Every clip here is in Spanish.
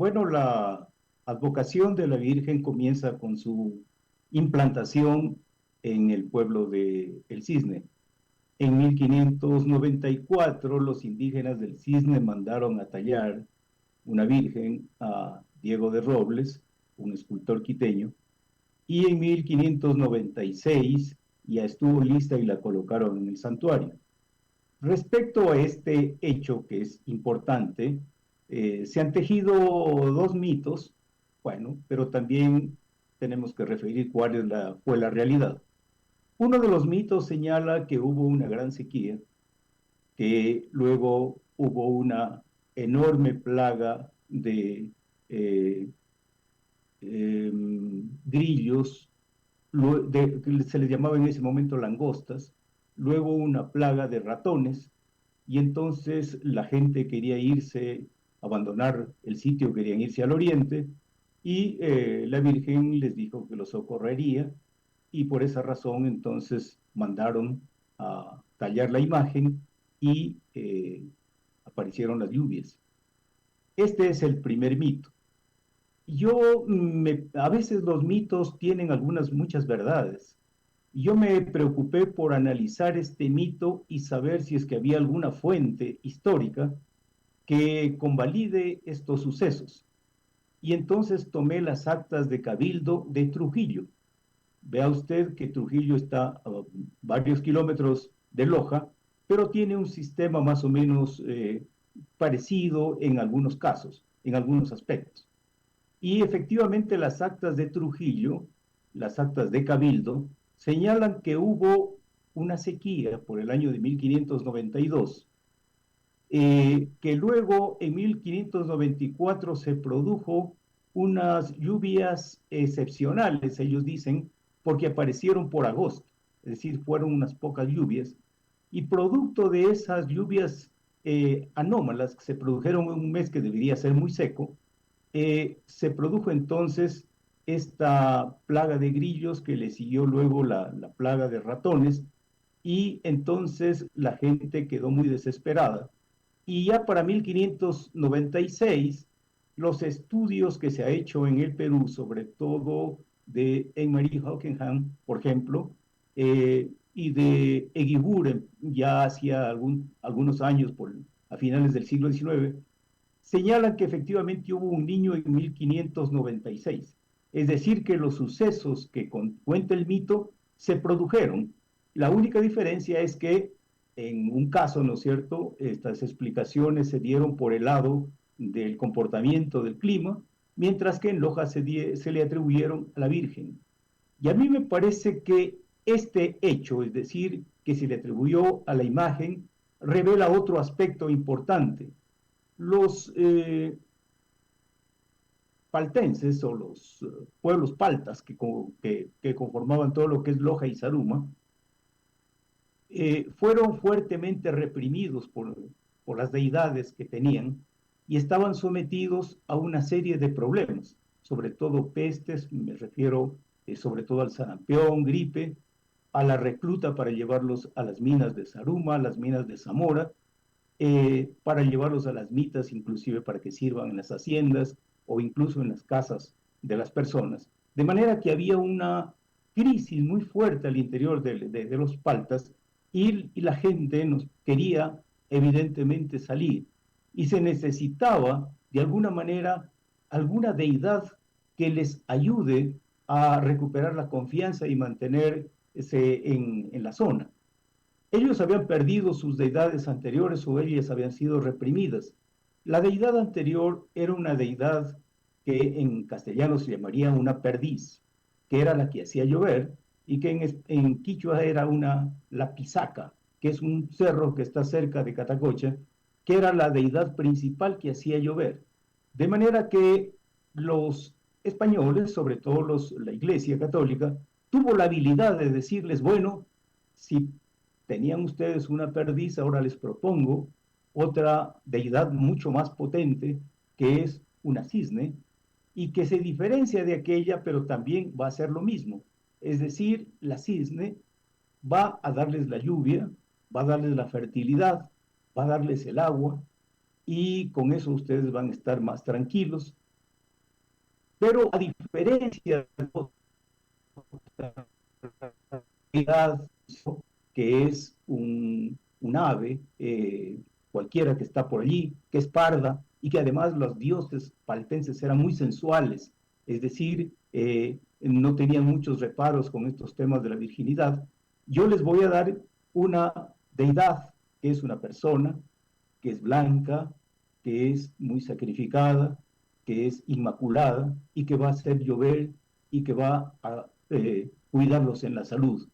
Bueno, la advocación de la Virgen comienza con su implantación en el pueblo de El Cisne. En 1594, los indígenas del Cisne mandaron a tallar una virgen a Diego de Robles, un escultor quiteño, y en 1596 ya estuvo lista y la colocaron en el santuario. Respecto a este hecho que es importante, se han tejido dos mitos, bueno, pero también tenemos que referir cuál fue la realidad. Uno de los mitos señala que hubo una gran sequía, que luego hubo una enorme plaga de eh, grillos, que se les llamaba en ese momento langostas, luego una plaga de ratones, y entonces la gente quería irse, abandonar el sitio, querían irse al oriente, y la Virgen les dijo que los socorrería, y por esa razón entonces mandaron a tallar la imagen y aparecieron las lluvias. Este es el primer mito. A veces los mitos tienen muchas verdades. Yo me preocupé por analizar este mito y saber si es que había alguna fuente histórica que convalide estos sucesos. Y entonces tomé las actas de Cabildo de Trujillo. Vea usted que Trujillo está a varios kilómetros de Loja, pero tiene un sistema más o menos parecido en algunos casos, en algunos aspectos. Y efectivamente las actas de Trujillo, las actas de Cabildo, señalan que hubo una sequía por el año de 1592, que luego en 1594 se produjo unas lluvias excepcionales, ellos dicen, porque aparecieron por agosto, es decir, fueron unas pocas lluvias, y producto de esas lluvias anómalas que se produjeron en un mes que debería ser muy seco, se produjo entonces esta plaga de grillos que le siguió luego la plaga de ratones y entonces la gente quedó muy desesperada. Y ya para 1596, los estudios que se ha hecho en el Perú, sobre todo de Emery Hockenham, por ejemplo, y de Eguiguren, ya hacía algunos años, a finales del siglo XIX, señalan que efectivamente hubo un niño en 1596. Es decir, que los sucesos que cuenta el mito se produjeron. La única diferencia es que en un caso, ¿no es cierto?, estas explicaciones se dieron por el lado del comportamiento del clima, mientras que en Loja se le atribuyeron a la Virgen. Y a mí me parece que este hecho, es decir, que se le atribuyó a la imagen, revela otro aspecto importante. Los paltenses o los pueblos paltas que conformaban todo lo que es Loja y Zaruma, fueron fuertemente reprimidos por las deidades que tenían y estaban sometidos a una serie de problemas, sobre todo pestes, me refiero sobre todo al sarampión, gripe, a la recluta para llevarlos a las minas de Zaruma, a las minas de Zamora, para llevarlos a las mitas, inclusive para que sirvan en las haciendas o incluso en las casas de las personas. De manera que había una crisis muy fuerte al interior de los paltas y la gente nos quería evidentemente salir y se necesitaba de alguna manera alguna deidad que les ayude a recuperar la confianza y mantenerse en la zona. Ellos habían perdido sus deidades anteriores o ellas habían sido reprimidas. La deidad anterior era una deidad que en castellano se llamaría una perdiz, que era la que hacía llover, y que en quichua era la pisaca, que es un cerro que está cerca de Catacocha, que era la deidad principal que hacía llover. De manera que los españoles, sobre todo la Iglesia Católica, tuvo la habilidad de decirles, bueno, si tenían ustedes una perdiz, ahora les propongo otra deidad mucho más potente, que es una cisne, y que se diferencia de aquella, pero también va a ser lo mismo. Es decir, la cisne va a darles la lluvia, va a darles la fertilidad, va a darles el agua, y con eso ustedes van a estar más tranquilos, Pero a diferencia de la que es un ave, cualquiera que está por allí, que es parda, y que además los dioses paltenses eran muy sensuales, es decir, no tenían muchos reparos con estos temas de la virginidad. Yo les voy a dar una deidad, que es una persona, que es blanca, que es muy sacrificada, que es inmaculada y que va a hacer llover y que va a cuidarlos en la salud.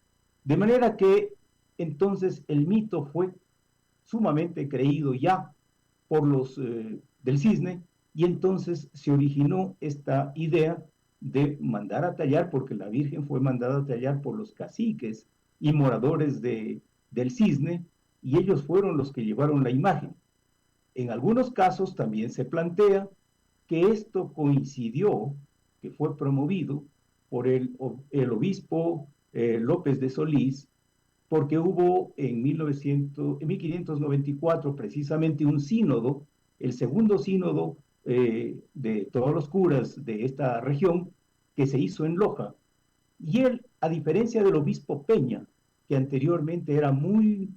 De manera que entonces el mito fue sumamente creído ya por los del cisne y entonces se originó esta idea de mandar a tallar, porque la Virgen fue mandada a tallar por los caciques y moradores del cisne, y ellos fueron los que llevaron la imagen. En algunos casos también se plantea que esto coincidió, que fue promovido por el obispo López de Solís, porque hubo en 1594 precisamente un sínodo, el segundo sínodo de todos los curas de esta región, que se hizo en Loja. Y él, a diferencia del obispo Peña, que anteriormente era muy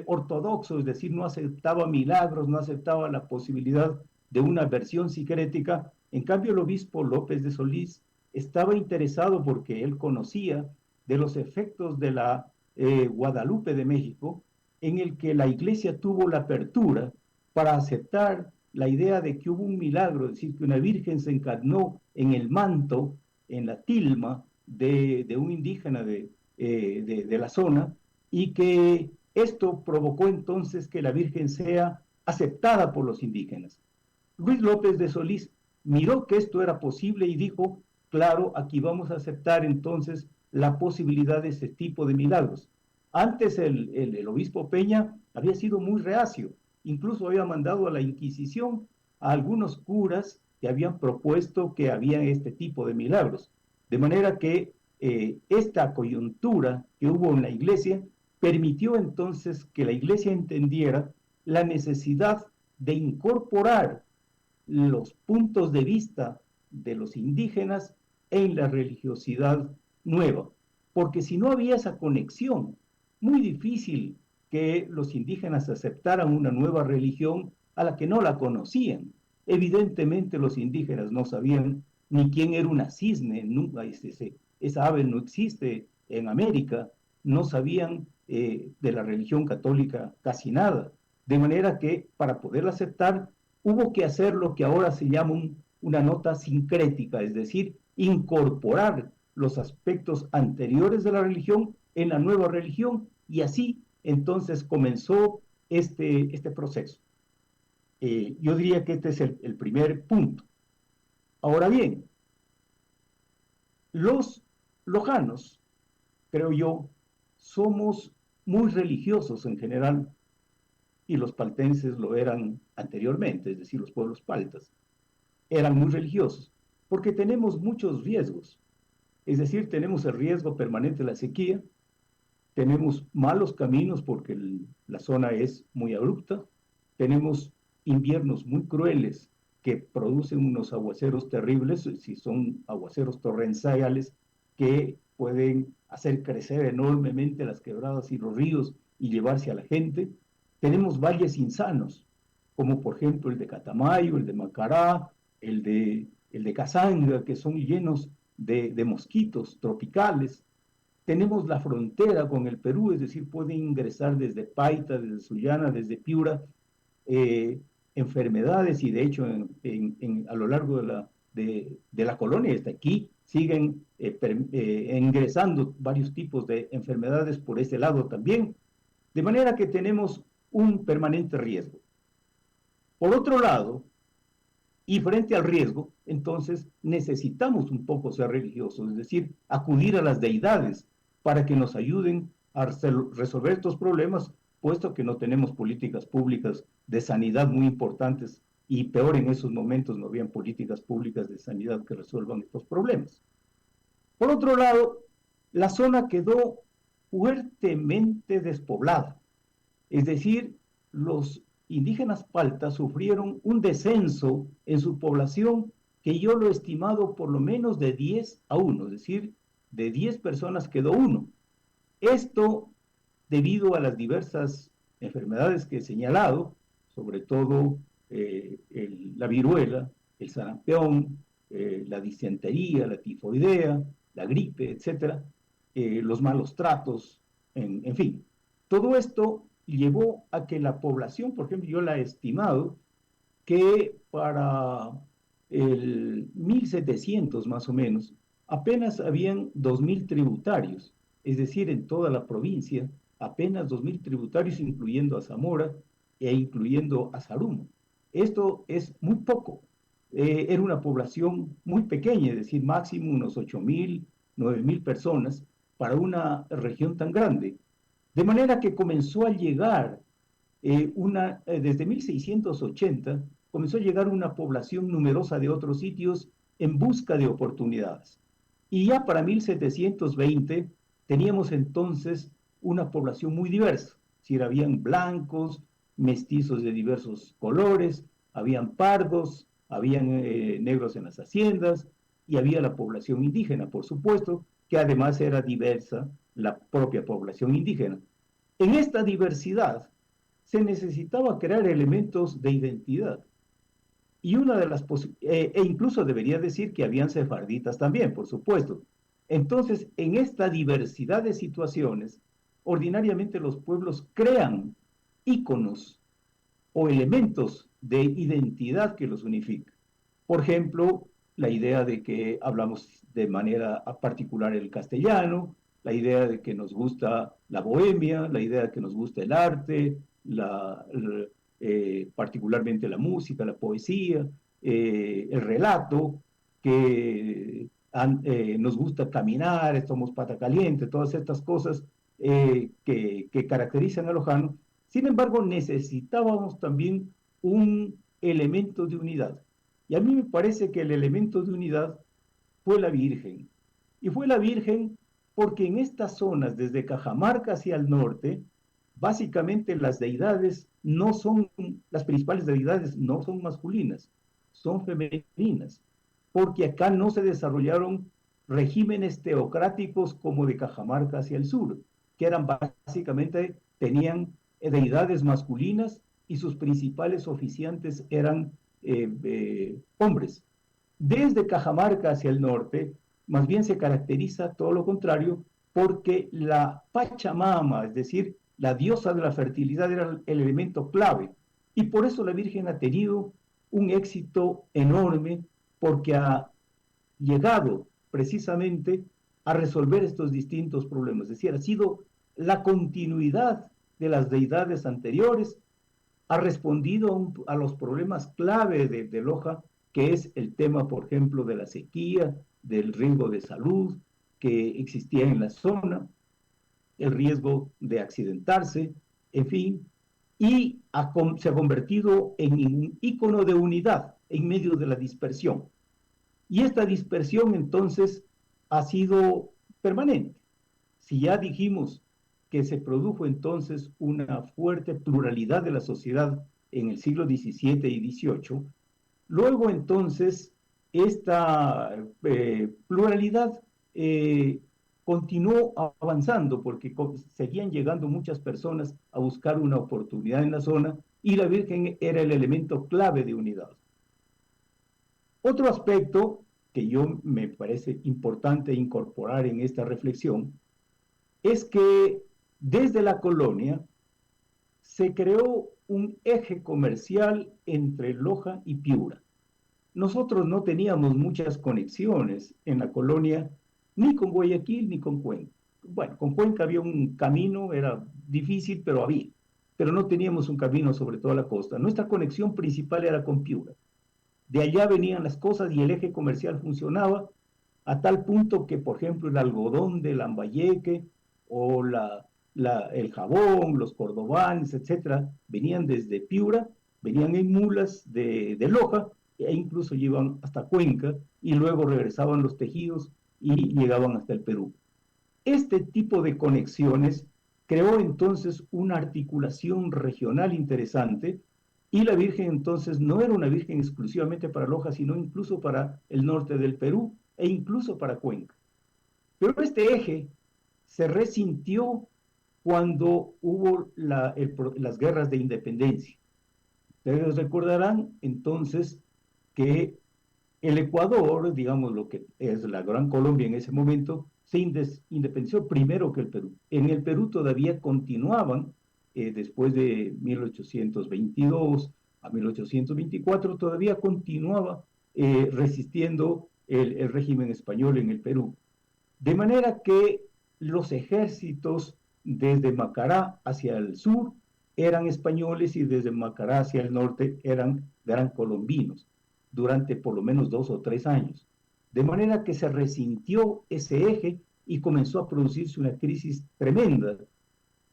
ortodoxo, es decir, no aceptaba milagros, no aceptaba la posibilidad de una versión psicrética, en cambio el obispo López de Solís estaba interesado porque él conocía de los efectos de la Guadalupe de México, en el que la iglesia tuvo la apertura para aceptar la idea de que hubo un milagro, es decir, que una virgen se encarnó en el manto, en la tilma de un indígena de la zona, y que esto provocó entonces que la Virgen sea aceptada por los indígenas. Luis López de Solís miró que esto era posible y dijo, claro, aquí vamos a aceptar entonces la posibilidad de ese tipo de milagros. Antes el obispo Peña había sido muy reacio, incluso había mandado a la Inquisición a algunos curas que habían propuesto que había este tipo de milagros. De manera que esta coyuntura que hubo en la iglesia permitió entonces que la iglesia entendiera la necesidad de incorporar los puntos de vista de los indígenas en la religiosidad nueva, porque si no había esa conexión, muy difícil que los indígenas aceptaran una nueva religión a la que no la conocían. Evidentemente los indígenas no sabían ni quién era una cisne, nunca, esa ave no existe en América, no sabían de la religión católica casi nada, de manera que para poder aceptar hubo que hacer lo que ahora se llama una nota sincrética, es decir, incorporar los aspectos anteriores de la religión en la nueva religión, y así entonces comenzó este proceso. Yo diría que este es el primer punto. Ahora bien, los lojanos, creo yo, somos muy religiosos en general, y los paltenses lo eran anteriormente, es decir, los pueblos paltas eran muy religiosos, porque tenemos muchos riesgos. Es decir, tenemos el riesgo permanente de la sequía, tenemos malos caminos porque la zona es muy abrupta, tenemos inviernos muy crueles que producen unos aguaceros terribles, si son aguaceros torrenciales que pueden hacer crecer enormemente las quebradas y los ríos y llevarse a la gente. Tenemos valles insanos, como por ejemplo el de Catamayo, el de Macará, el de Cazanga, que son llenos de mosquitos tropicales. Tenemos la frontera con el Perú, es decir, pueden ingresar desde Paita, desde Sullana, desde Piura, eh, enfermedades, y de hecho a lo largo de la colonia, hasta aquí, siguen ingresando varios tipos de enfermedades por ese lado también, de manera que tenemos un permanente riesgo. Por otro lado, y frente al riesgo, entonces necesitamos un poco ser religiosos, es decir, acudir a las deidades para que nos ayuden a resolver estos problemas, puesto que no tenemos políticas públicas de sanidad muy importantes, y peor en esos momentos no habían políticas públicas de sanidad que resuelvan estos problemas. Por otro lado, la zona quedó fuertemente despoblada, es decir, los indígenas paltas sufrieron un descenso en su población que yo lo he estimado por lo menos de 10 a 1, es decir, de 10 personas quedó uno. Esto debido a las diversas enfermedades que he señalado, sobre todo la viruela, el sarampión, la disentería, la tifoidea, la gripe, etcétera, los malos tratos, en fin. Todo esto llevó a que la población, por ejemplo, yo la he estimado que para el 1700 más o menos, apenas habían 2000 tributarios, es decir, en toda la provincia, apenas 2000 tributarios, incluyendo a Zamora e incluyendo a Sarumo. Esto es muy poco. Era una población muy pequeña, es decir, máximo unos 8000, 9000 personas para una región tan grande. De manera que comenzó a llegar desde 1680 comenzó a llegar una población numerosa de otros sitios en busca de oportunidades. Y ya para 1720 teníamos entonces una población muy diversa. Es decir, habían blancos, mestizos de diversos colores, habían pardos, habían negros en las haciendas y había la población indígena, por supuesto, que además era diversa la propia población indígena. En esta diversidad se necesitaba crear elementos de identidad. Y una de las e incluso debería decir que habían sefarditas también, por supuesto. Entonces, en esta diversidad de situaciones, ordinariamente los pueblos crean íconos o elementos de identidad que los unifican. Por ejemplo, la idea de que hablamos de manera particular el castellano, la idea de que nos gusta la bohemia, la idea de que nos gusta el arte, particularmente la música, la poesía, el relato, que nos gusta caminar, somos pata caliente, todas estas cosas que caracterizan a Lojano. Sin embargo, necesitábamos también un elemento de unidad. Y a mí me parece que el elemento de unidad fue la Virgen. Y fue la Virgen porque en estas zonas, desde Cajamarca hacia el norte, básicamente las deidades no son, las principales deidades no son masculinas, son femeninas, porque acá no se desarrollaron regímenes teocráticos como de Cajamarca hacia el sur, que eran básicamente, tenían deidades masculinas y sus principales oficiantes eran hombres. Desde Cajamarca hacia el norte, más bien se caracteriza todo lo contrario, porque la Pachamama, es decir, la diosa de la fertilidad, era el elemento clave. Y por eso la Virgen ha tenido un éxito enorme, porque ha llegado precisamente a resolver estos distintos problemas. Es decir, ha sido la continuidad de las deidades anteriores, ha respondido a los problemas clave de Loja, que es el tema, por ejemplo, de la sequía, del riesgo de salud que existía en la zona, el riesgo de accidentarse, en fin, y se ha convertido en un ícono de unidad en medio de la dispersión. Y esta dispersión entonces ha sido permanente. Si ya dijimos que se produjo entonces una fuerte pluralidad de la sociedad en el siglo XVII y XVIII, luego entonces esta pluralidad continuó avanzando porque seguían llegando muchas personas a buscar una oportunidad en la zona y la Virgen era el elemento clave de unidad. Otro aspecto que yo me parece importante incorporar en esta reflexión es que desde la colonia se creó un eje comercial entre Loja y Piura. Nosotros no teníamos muchas conexiones en la colonia, ni con Guayaquil ni con Cuenca. Bueno, con Cuenca había un camino, era difícil, pero había. Pero no teníamos un camino sobre toda la costa. Nuestra conexión principal era con Piura. De allá venían las cosas y el eje comercial funcionaba a tal punto que, por ejemplo, el algodón de Lambayeque o el jabón, los cordobanes, etcétera, venían desde Piura, venían en mulas de Loja e incluso llegaban hasta Cuenca y luego regresaban los tejidos y llegaban hasta el Perú. Este tipo de conexiones creó entonces una articulación regional interesante Y la Virgen entonces no era una Virgen exclusivamente para Loja, sino incluso para el norte del Perú e incluso para Cuenca. Pero este eje se resintió cuando hubo las guerras de independencia. Ustedes recordarán entonces que el Ecuador, digamos lo que es la Gran Colombia en ese momento, se independizó primero que el Perú. En el Perú todavía continuaban, después de 1822 a 1824, todavía continuaba resistiendo el régimen español en el Perú. De manera que los ejércitos desde Macará hacia el sur eran españoles y desde Macará hacia el norte eran gran colombinos durante por lo menos 2 o 3 años. De manera que se resintió ese eje y comenzó a producirse una crisis tremenda.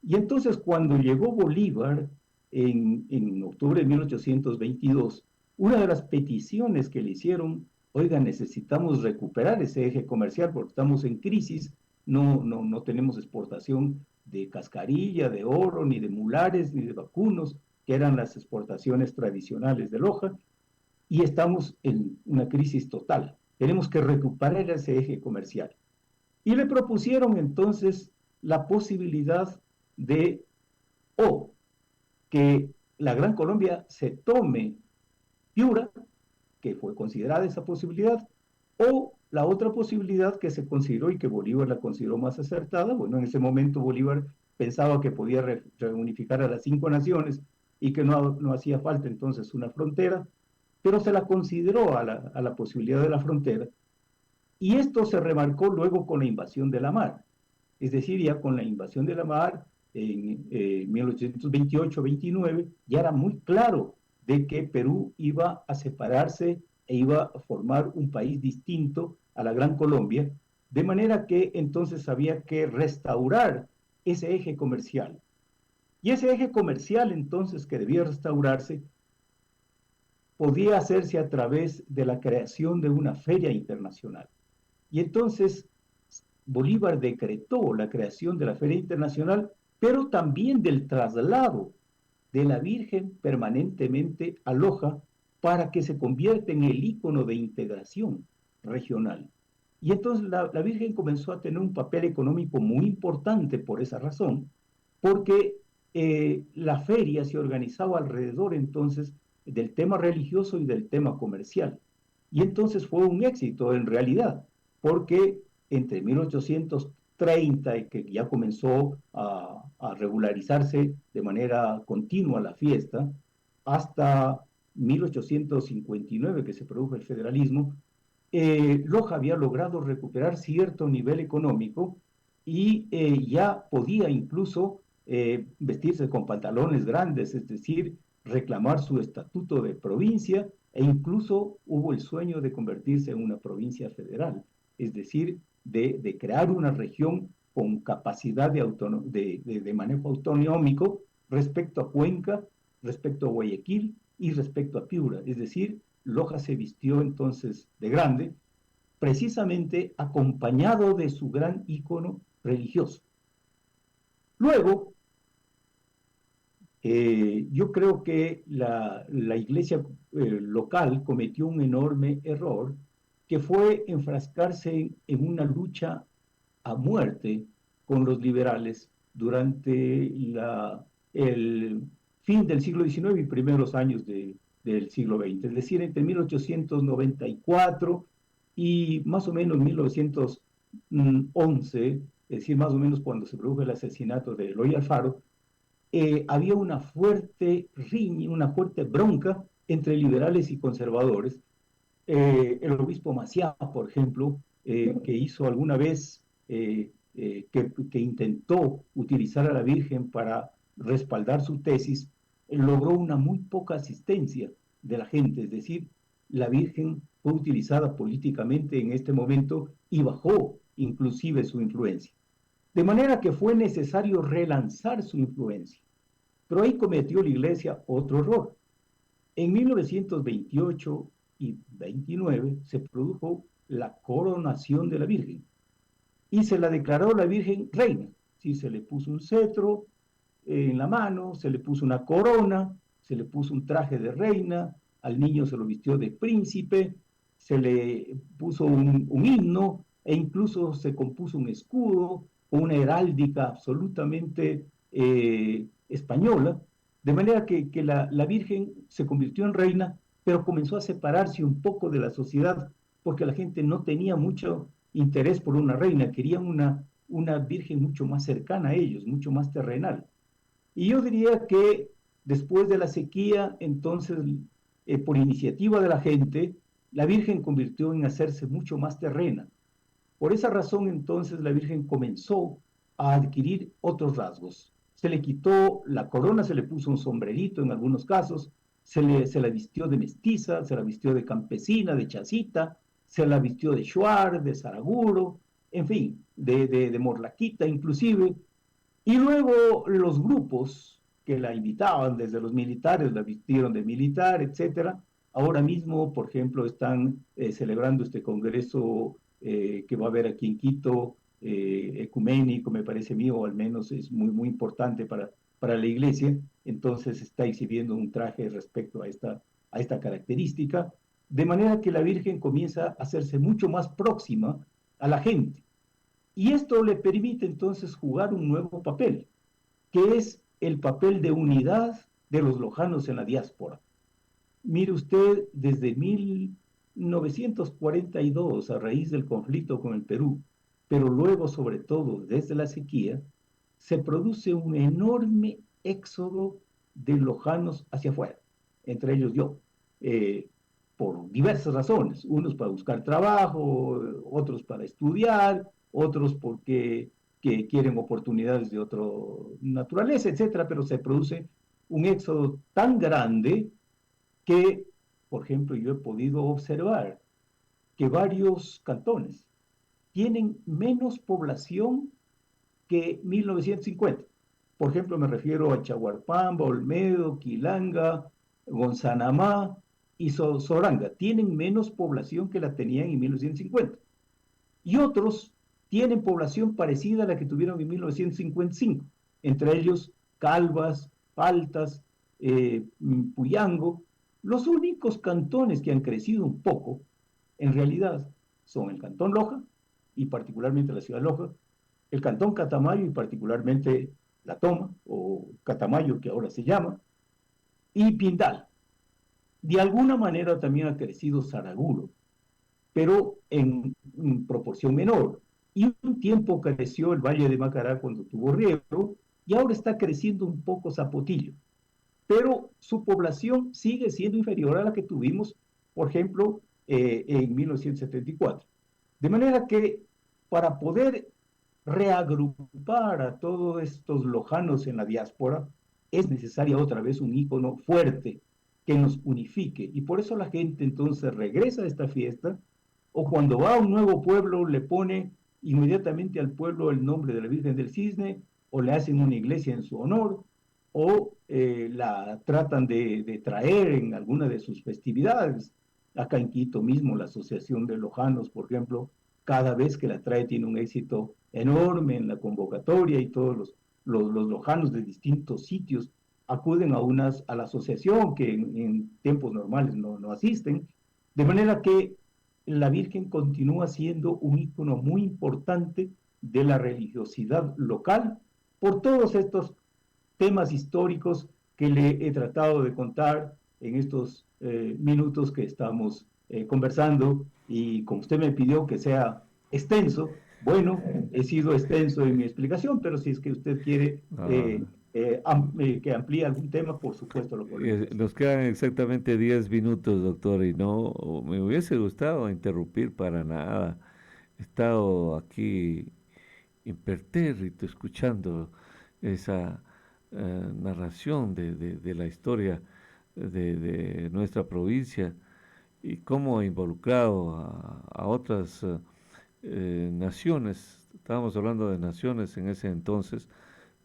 Y entonces cuando llegó Bolívar en octubre de 1822, una de las peticiones que le hicieron, oiga, necesitamos recuperar ese eje comercial porque estamos en crisis, no tenemos exportación de cascarilla, de oro, ni de mulares, ni de vacunos, que eran las exportaciones tradicionales de Loja, y estamos en una crisis total. Tenemos que recuperar ese eje comercial. Y le propusieron entonces la posibilidad de, o que la Gran Colombia se tome Piura, que fue considerada esa posibilidad, o la otra posibilidad que se consideró y que Bolívar la consideró más acertada. Bueno, en ese momento Bolívar pensaba que podía reunificar a las 5 naciones y que no hacía falta entonces una frontera, pero se la consideró a la posibilidad de la frontera, y esto se remarcó luego con la invasión de la mar. Es decir, ya con la invasión de la mar en 1828-29, ya era muy claro de que Perú iba a separarse e iba a formar un país distinto a la Gran Colombia, de manera que entonces había que restaurar ese eje comercial. Y ese eje comercial entonces que debía restaurarse podía hacerse a través de la creación de una feria internacional. Y entonces Bolívar decretó la creación de la Feria Internacional, pero también del traslado de la Virgen permanentemente a Loja para que se convierta en el ícono de integración regional. Y entonces la Virgen comenzó a tener un papel económico muy importante por esa razón, porque la feria se organizaba alrededor entonces del tema religioso y del tema comercial. Y entonces fue un éxito en realidad, porque entre 1830, que ya comenzó a regularizarse de manera continua la fiesta, hasta 1859, que se produjo el federalismo, Loja había logrado recuperar cierto nivel económico y ya podía incluso vestirse con pantalones grandes, es decir, reclamar su estatuto de provincia, e incluso hubo el sueño de convertirse en una provincia federal, es decir, de crear una región con capacidad de manejo autonómico respecto a Cuenca, respecto a Guayaquil y respecto a Piura. Es decir, Loja se vistió entonces de grande, precisamente acompañado de su gran ícono religioso. Luego, yo creo que la iglesia local cometió un enorme error, que fue enfrascarse en una lucha a muerte con los liberales durante el fin del siglo XIX y primeros años del siglo XX, es decir, entre 1894 y más o menos 1911, es decir, más o menos cuando se produjo el asesinato de Eloy Alfaro. Había una fuerte riña, una fuerte bronca entre liberales y conservadores. El obispo Maciá, por ejemplo, que hizo alguna vez, que intentó utilizar a la Virgen para respaldar su tesis, logró una muy poca asistencia de la gente, es decir, la Virgen fue utilizada políticamente en este momento y bajó inclusive su influencia. De manera que fue necesario relanzar su influencia. Pero ahí cometió la Iglesia otro error. En 1928 y 29 se produjo la coronación de la Virgen y se la declaró la Virgen reina. Sí, se le puso un cetro en la mano, se le puso una corona se le puso un traje de reina, al niño se lo vistió de príncipe, se le puso un himno e incluso se compuso un escudo con una heráldica absolutamente española, de manera que la Virgen se convirtió en reina, pero comenzó a separarse un poco de la sociedad porque la gente no tenía mucho interés por una reina, querían una Virgen mucho más cercana a ellos, mucho más terrenal. Y yo diría que después de la sequía, entonces, por iniciativa de la gente, la Virgen convirtió en hacerse mucho más terrena. Por esa razón, entonces, la Virgen comenzó a adquirir otros rasgos. Se le quitó la corona, se le puso un sombrerito en algunos casos, se la vistió de mestiza, se la vistió de campesina, de chacita, se la vistió de shuar, de saraguro, en fin, de morlaquita inclusive, y luego los grupos que la invitaban, desde los militares, la vistieron de militar, etcétera. Ahora mismo, por ejemplo, están celebrando este congreso que va a haber aquí en Quito, ecuménico, me parece mío, o al menos es muy importante para la iglesia. Entonces está exhibiendo un traje respecto a esta característica, de manera que la Virgen comienza a hacerse mucho más próxima a la gente. Y esto le permite entonces jugar un nuevo papel, que es el papel de unidad de los lojanos en la diáspora. Mire usted, desde 1942, a raíz del conflicto con el Perú, pero luego, sobre todo, desde la sequía, se produce un enorme éxodo de lojanos hacia afuera, entre ellos yo, eh, por diversas razones, unos para buscar trabajo, otros para estudiar, otros porque que quieren oportunidades de otra naturaleza, etcétera, pero se produce un éxodo tan grande que, por ejemplo, yo he podido observar que varios cantones tienen menos población que 1950. Por ejemplo, me refiero a Chaguarpamba, Olmedo, Quilanga, Gonzanamá y Soranga. Tienen menos población que la tenían en 1950. Y otros tienen población parecida a la que tuvieron en 1955, entre ellos Calvas, Paltas, Puyango. Los únicos cantones que han crecido un poco, en realidad, son el Cantón Loja, y particularmente la ciudad de Loja, el Cantón Catamayo y particularmente La Toma, o Catamayo que ahora se llama, y Pindal. De alguna manera también ha crecido Saraguro, pero en proporción menor. Y un tiempo creció el Valle de Macará cuando tuvo riego, y ahora está creciendo un poco Zapotillo, pero su población sigue siendo inferior a la que tuvimos, por ejemplo, en 1974. De manera que para poder reagrupar a todos estos lojanos en la diáspora, es necesaria otra vez un ícono fuerte que nos unifique. Y por eso la gente entonces regresa a esta fiesta, o cuando va a un nuevo pueblo le pone inmediatamente al pueblo el nombre de la Virgen del Cisne, o le hacen una iglesia en su honor, o la tratan de traer en alguna de sus festividades. Acá en Quito mismo, la Asociación de Lojanos, por ejemplo, cada vez que la trae tiene un éxito enorme en la convocatoria, y todos los lojanos de distintos sitios acuden a la asociación que en tiempos normales no asisten, de manera que la Virgen continúa siendo un ícono muy importante de la religiosidad local por todos estos temas históricos que le he tratado de contar en estos minutos que estamos conversando. Y como usted me pidió que sea extenso, bueno, he sido extenso en mi explicación, pero si es que usted quiere Ah, que amplíe algún tema, por supuesto lo podemos hacer. nos quedan exactamente 10 minutos, doctor, y no me hubiese gustado interrumpir para nada. He estado aquí impertérrito escuchando esa narración de la historia de nuestra provincia y cómo ha involucrado a otras naciones. Estábamos hablando de naciones en ese entonces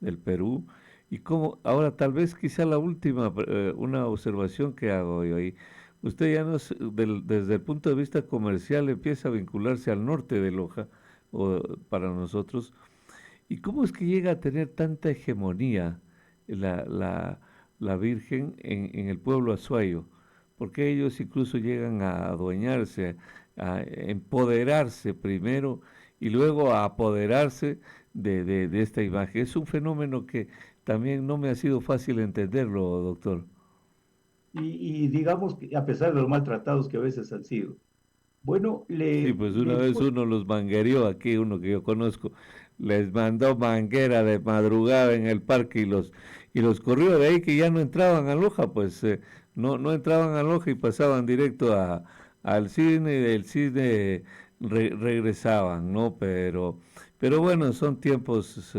del Perú. Y cómo, ahora tal vez quizá la última, una observación que hago yo ahí. Usted ya no desde el punto de vista comercial empieza a vincularse al norte de Loja, o, para nosotros. ¿Y cómo es que llega a tener tanta hegemonía la, la, la Virgen en el pueblo Azuayo, porque ellos incluso llegan a adueñarse, a empoderarse primero y luego a apoderarse de esta imagen. Es un fenómeno que también no me ha sido fácil entenderlo, doctor. Y digamos que a pesar de los maltratados que a veces han sido. Bueno, Sí, pues una vez uno los manguereó aquí, uno que yo conozco, les mandó manguera de madrugada en el parque y los corrió de ahí que ya no entraban a Loja, pues no entraban a Loja y pasaban directo al cine y del cine regresaban, ¿no? Pero bueno, son tiempos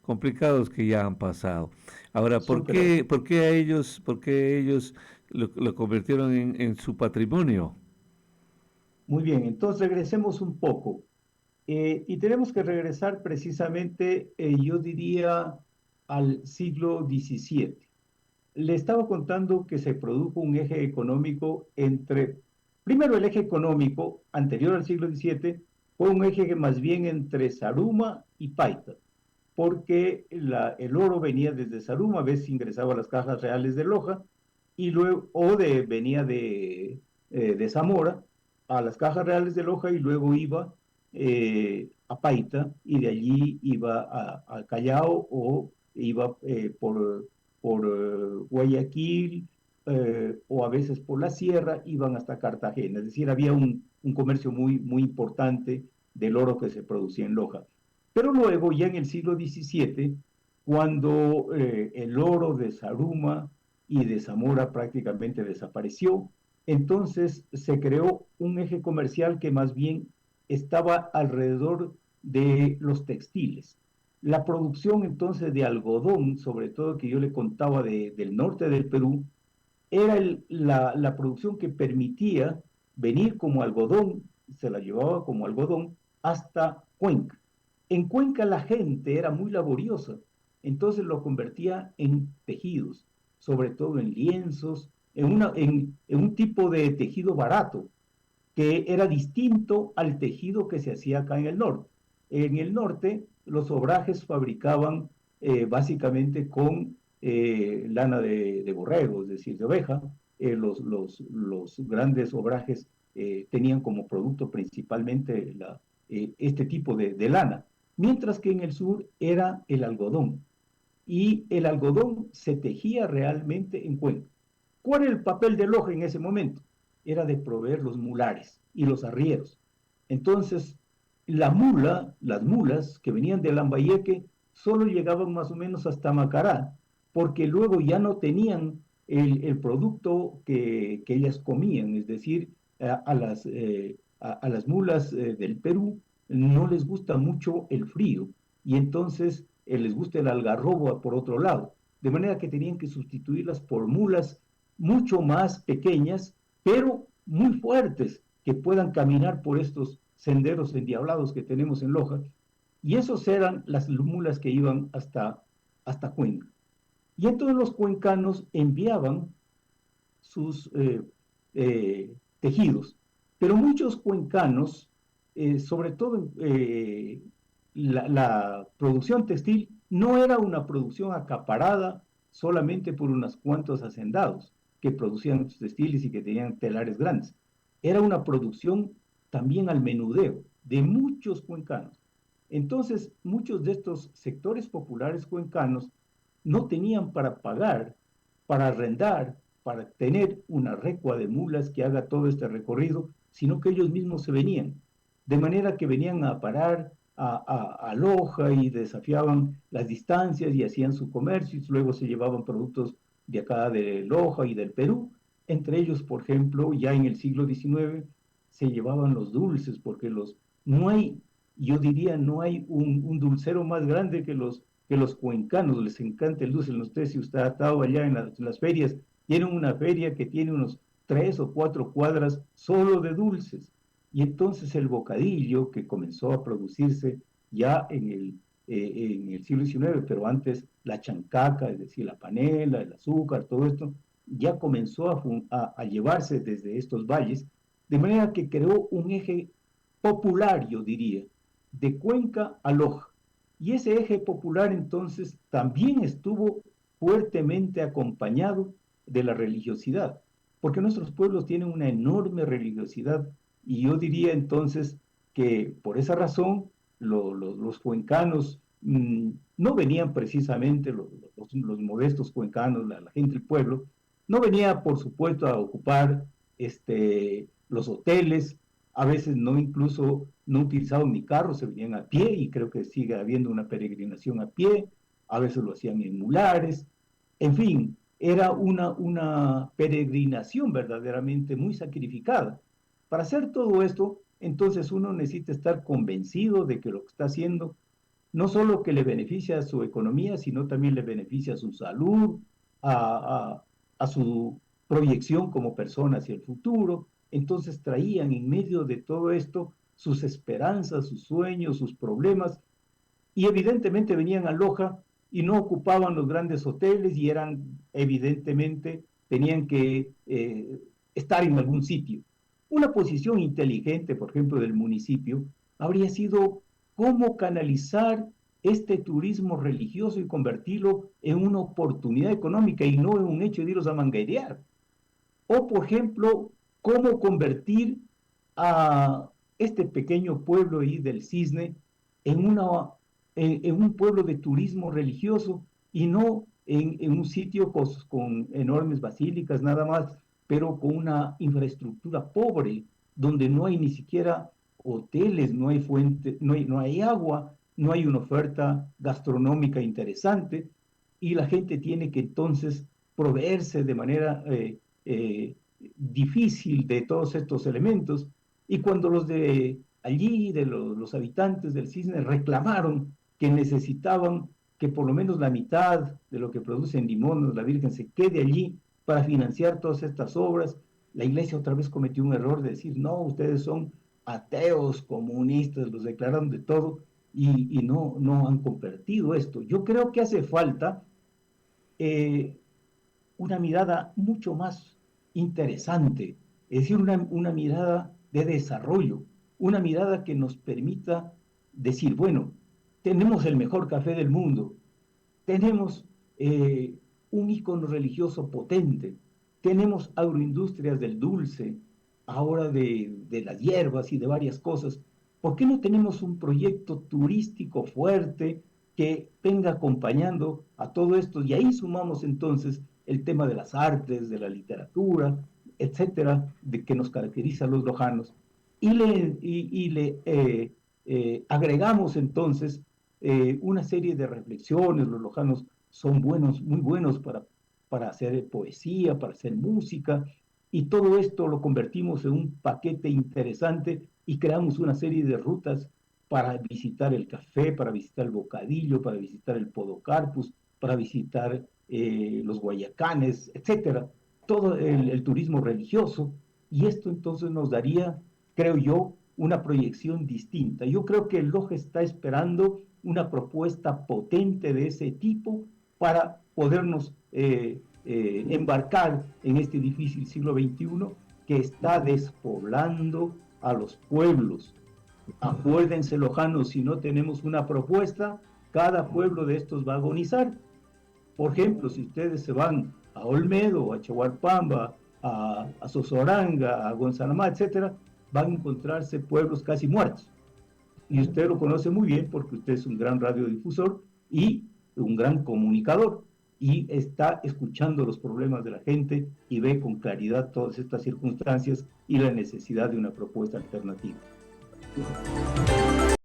complicados que ya han pasado. Ahora, súper. por qué ellos lo convirtieron en su patrimonio? Muy bien, entonces regresemos un poco. Y tenemos que regresar precisamente, yo diría, al siglo XVII. Le estaba contando que se produjo un eje económico primero el eje económico anterior al siglo XVII fue un eje que más bien entre Zaruma y Paita, porque el oro venía desde Zaruma, a veces ingresaba a las cajas reales de Loja, y luego, venía de Zamora a las cajas reales de Loja y luego iba a Paita y de allí iba a Callao o iba por Guayaquil o a veces por la sierra, iban hasta Cartagena. Es decir, había un comercio muy importante del oro que se producía en Loja. Pero luego, ya en el siglo XVII, cuando el oro de Zaruma y de Zamora prácticamente desapareció, entonces se creó un eje comercial que más bien estaba alrededor de los textiles. La producción entonces de algodón, sobre todo que yo le contaba del norte del Perú, era la producción que permitía venir como algodón, se la llevaba como algodón hasta Cuenca. En Cuenca la gente era muy laboriosa, entonces lo convertía en tejidos, sobre todo en lienzos, en un tipo de tejido barato, que era distinto al tejido que se hacía acá en el norte. En el norte, los obrajes fabricaban básicamente con lana de borrego, es decir, de oveja. Los grandes obrajes tenían como producto principalmente este tipo de lana, mientras que en el sur era el algodón. Y el algodón se tejía realmente en Cuenca. ¿Cuál era el papel de Loja en ese momento? Era de proveer los mulares y los arrieros. Entonces, las mulas que venían de Lambayeque, solo llegaban más o menos hasta Macará, porque luego ya no tenían el producto que ellas comían, es decir, a las mulas del Perú no les gusta mucho el frío y entonces les gusta el algarrobo por otro lado, de manera que tenían que sustituirlas por mulas mucho más pequeñas, pero muy fuertes, que puedan caminar por estos senderos endiablados que tenemos en Loja, y esos eran las mulas que iban hasta Cuenca. Y entonces los cuencanos enviaban sus tejidos, pero muchos cuencanos, sobre todo la producción textil, no era una producción acaparada solamente por unos cuantos hacendados que producían textiles y que tenían telares grandes. Era una producción también al menudeo de muchos cuencanos. Entonces, muchos de estos sectores populares cuencanos no tenían para pagar, para arrendar, para tener una recua de mulas que haga todo este recorrido, sino que ellos mismos se venían. De manera que venían a parar a Loja y desafiaban las distancias y hacían su comercio y luego se llevaban productos de acá de Loja y del Perú. Entre ellos, por ejemplo, ya en el siglo XIX se llevaban los dulces, porque no hay, yo diría, no hay un dulcero más grande que los cuencanos, les encanta el dulce. No sé si usted ha estado allá en las ferias, tienen una feria que tiene unos 3 o 4 cuadras solo de dulces. Y entonces el bocadillo que comenzó a producirse ya en el siglo XIX, pero antes la chancaca, es decir, la panela, el azúcar, todo esto, ya comenzó a llevarse desde estos valles, de manera que creó un eje popular, yo diría, de Cuenca a Loja. Y ese eje popular entonces también estuvo fuertemente acompañado de la religiosidad, porque nuestros pueblos tienen una enorme religiosidad y yo diría entonces que por esa razón los cuencanos no venían precisamente, los modestos cuencanos, la gente del pueblo, no venía por supuesto a ocupar los hoteles, a veces no incluso no utilizaban ni carros, se venían a pie y creo que sigue habiendo una peregrinación a pie, a veces lo hacían en mulares, en fin, era una peregrinación verdaderamente muy sacrificada. Para hacer todo esto, entonces uno necesita estar convencido de que lo que está haciendo no solo que le beneficia a su economía, sino también le beneficia a su salud, a, a su proyección como persona hacia el futuro. Entonces traían en medio de todo esto sus esperanzas, sus sueños, sus problemas, y evidentemente venían a Loja y no ocupaban los grandes hoteles y eran, evidentemente, tenían que estar en algún sitio. Una posición inteligente, por ejemplo, del municipio, habría sido cómo canalizar este turismo religioso y convertirlo en una oportunidad económica y no en un hecho de irlos a manguerear. O, por ejemplo, cómo convertir a este pequeño pueblo ahí del Cisne en, en un pueblo de turismo religioso y no en un sitio con enormes basílicas nada más, pero con una infraestructura pobre, donde no hay ni siquiera hoteles, no hay fuente, no hay agua, no hay una oferta gastronómica interesante, y la gente tiene que entonces proveerse de manera difícil de todos estos elementos. Y cuando los de allí, de los habitantes del Cisne, reclamaron que necesitaban que por lo menos la mitad de lo que produce en Limones la Virgen se quede allí para financiar todas estas obras, la iglesia otra vez cometió un error de decir, no, ustedes son ateos, comunistas, los declararon de todo y no han convertido esto. Yo creo que hace falta eh, una mirada mucho más interesante, es decir, una mirada de desarrollo, una mirada que nos permita decir, bueno, tenemos el mejor café del mundo, tenemos un ícono religioso potente, tenemos agroindustrias del dulce, ahora de las hierbas y de varias cosas. ¿Por qué no tenemos un proyecto turístico fuerte que venga acompañando a todo esto? Y ahí sumamos entonces el tema de las artes, de la literatura, etcétera, de que nos caracteriza a los lojanos. Y le agregamos entonces una serie de reflexiones. Los lojanos son buenos, muy buenos para hacer poesía, para hacer música, y todo esto lo convertimos en un paquete interesante y creamos una serie de rutas para visitar el café, para visitar el bocadillo, para visitar el podocarpus, para visitar los guayacanes, etcétera, todo el turismo religioso, y esto entonces nos daría, creo yo, una proyección distinta. Yo creo que el Loja está esperando una propuesta potente de ese tipo para podernos embarcar en este difícil siglo XXI que está despoblando a los pueblos. Acuérdense, lojanos, si no tenemos una propuesta, cada pueblo de estos va a agonizar. Por ejemplo, si ustedes se van a Olmedo, a Chahualpamba, a Sosoranga, a Gonzanamá, etcétera, van a encontrarse pueblos casi muertos. Y usted lo conoce muy bien porque usted es un gran radiodifusor y un gran comunicador y está escuchando los problemas de la gente y ve con claridad todas estas circunstancias y la necesidad de una propuesta alternativa.